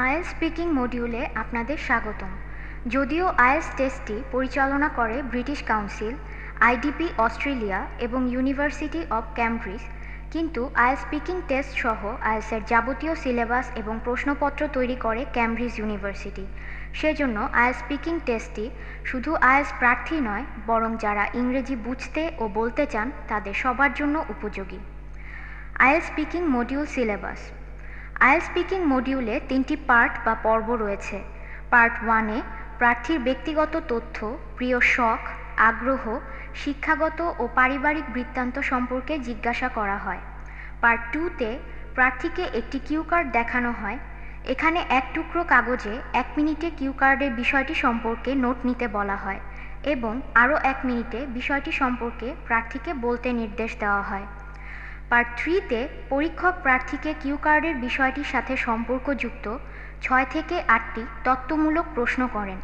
IELTS speaking মডিউলে আপনাদের স্বাগতম। যদিও আইএলটিএস টেস্টটি পরিচালনা করে ব্রিটিশ কাউন্সিল, আইডিপি অস্ট্রেলিয়া এবং ইউনিভার্সিটি অব ক্যামব্রিজ, কিন্তু আইএলটিএস স্পিকিং টেস্ট সহ আইএলটিএসের যাবতীয় সিলেবাস এবং প্রশ্নপত্র তৈরি করে ক্যামব্রিজ ইউনিভার্সিটি। সেজন্য আইএলটিএস স্পিকিং টেস্টটি শুধু আইএলটিএস প্রার্থী নয়, বরং যারা ইংরেজি বুঝতে ও বলতে চান তাদের সবার জন্য উপযোগী। IELTS speaking module syllabus. IELTS speaking মডিউলে 3টি পার্ট বা পর্ব রয়েছে। পার্ট 1-এ প্রার্থীর ব্যক্তিগত তথ্য, প্রিয় শখ, আগ্রহ, শিক্ষাগত ও পারিবারিক বৃত্তান্ত সম্পর্কে জিজ্ঞাসা করা হয়। পার্ট 2-তে প্রার্থীকে একটি কিউ কার্ড দেখানো হয়। এখানে এক টুকরো কাগজে 1 মিনিটে কিউ কার্ডের বিষয়টি সম্পর্কে নোট নিতে বলা হয় এবং আরও 1 মিনিটে বিষয়টি সম্পর্কে প্রার্থীকে বলতে নির্দেশ দেওয়া হয়। পার্ট 3-তে পরীক্ষক প্রার্থীকে কিউ কার্ডের বিষয়টির সাথে সম্পর্কযুক্ত 6 থেকে 8টি তত্ত্বমূলক প্রশ্ন করেন।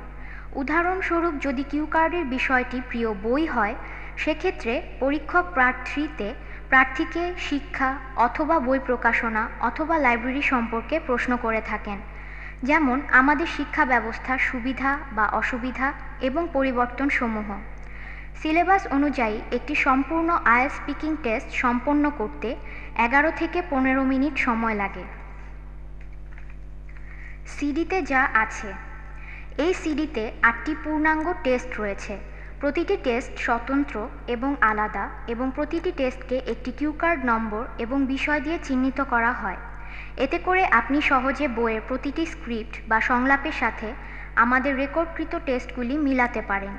উদাহরণস্বরূপ, যদি কিউ কার্ডের বিষয়টি প্রিয় বই হয়, সেক্ষেত্রে পরীক্ষক পার্ট 3-তে প্রার্থীকে শিক্ষা অথবা বই প্রকাশনা অথবা লাইব্রেরি সম্পর্কে প্রশ্ন করে থাকেন, যেমন আমাদের শিক্ষা ব্যবস্থার সুবিধা বা অসুবিধা এবং পরিবর্তনসমূহ। সিলেবাস অনুযায়ী একটি সম্পূর্ণ আইএলটিএস স্পিকিং টেস্ট সম্পন্ন করতে 11 থেকে 15 মিনিট সময় লাগে। সিডিতে যা আছে। এই সিডিতে 8টি পূর্ণাঙ্গ টেস্ট রয়েছে। প্রতিটি টেস্ট স্বতন্ত্র এবং আলাদা এবং প্রতিটি টেস্টকে একটি কিউ কার্ড নম্বর এবং বিষয় দিয়ে চিহ্নিত করা হয়। এতে করে আপনি সহজে বইয়ের প্রতিটি স্ক্রিপ্ট বা সংলাপের সাথে আমাদের রেকর্ডকৃত টেস্টগুলি মিলাতে পারেন।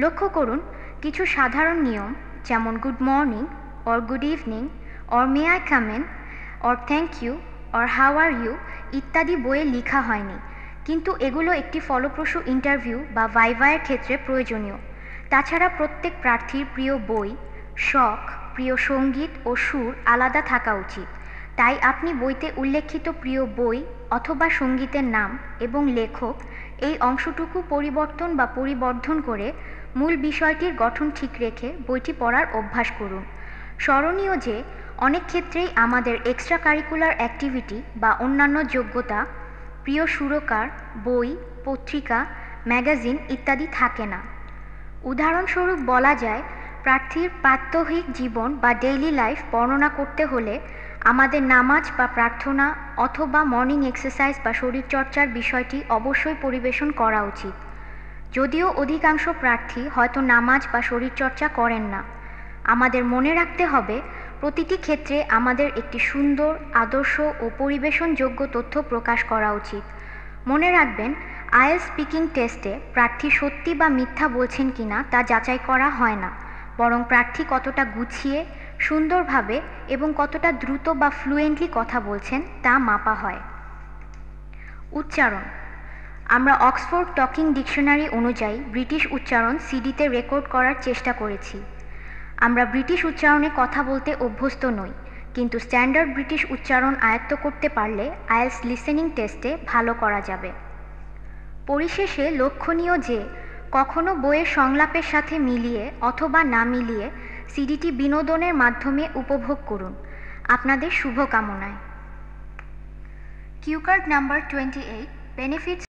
লক্ষ্য করুন, কিছু সাধারণ নিয়ম যেমন good morning or good evening or may I come in or thank you or how are you ইত্যাদি বইয়ে লেখা হয়নি, কিন্তু এগুলো একটি ফলপ্রসূ ইন্টারভিউ বা ভাইভায়ের ক্ষেত্রে প্রয়োজনীয়। তাছাড়া প্রত্যেক প্রার্থীর প্রিয় বই, শখ, প্রিয় সঙ্গীত ও সুর আলাদা থাকা উচিত। তাই আপনি বইতে উল্লেখিত প্রিয় বই অথবা সঙ্গীতের নাম এবং লেখক এই অংশটুকু পরিবর্তন বা পরিবর্ধন করে মূল বিষয়টির গঠন ঠিক রেখে বইটি পড়ার অভ্যাস করুন। স্মরণীয় যে, অনেক ক্ষেত্রেই আমাদের এক্সট্রা কারিকুলার অ্যাক্টিভিটি বা অন্যান্য যোগ্যতা, প্রিয় সুরকার, বই, পত্রিকা, ম্যাগাজিন ইত্যাদি থাকে না। উদাহরণস্বরূপ বলা যায়, প্রার্থীর প্রাত্যহিক জীবন বা ডেইলি লাইফ বর্ণনা করতে হলে আমাদের নামাজ বা প্রার্থনা অথবা মর্নিং এক্সারসাইজ বা শরীরচর্চার বিষয়টি অবশ্যই পরিবেশন করা উচিত। যদিও অধিকাংশ প্রার্থী হয়তো নামাজ বা শরীরচর্চা করেন না, আমাদের মনে রাখতে হবে প্রতিটি ক্ষেত্রে আমাদের একটি সুন্দর, আদর্শ ও পরিবেশনযোগ্য তথ্য প্রকাশ করা উচিত। মনে রাখবেন, আইএলটিএস স্পিকিং টেস্টে প্রার্থী সত্যি বা মিথ্যা বলছেন কিনা তা যাচাই করা হয় না, বরং প্রার্থী কতটা গুছিয়ে, সুন্দরভাবে এবং কতটা দ্রুত বা ফ্লুয়েন্টলি কথা বলছেন তা মাপা হয়। উচ্চারণ। আমরা অক্সফোর্ড টকিং ডিকশনারি অনুযায়ী ব্রিটিশ উচ্চারণ সিডিতে রেকর্ড করার চেষ্টা করেছি। আমরা ব্রিটিশ উচ্চারণে কথা বলতে অভ্যস্ত নই, কিন্তু স্ট্যান্ডার্ড ব্রিটিশ উচ্চারণ আয়ত্ত করতে পারলে আইএলটিএস লিসেনিং টেস্টে ভালো করা যাবে। পরিশেষে লক্ষণীয় যে, কখনো বইয়ের সংলাপের সাথে মিলিয়ে অথবা না মিলিয়ে সিডিটি বিনোদনের মাধ্যমে উপভোগ করুন। আপনাদের শুভকামনায়। Q card number 28, benefits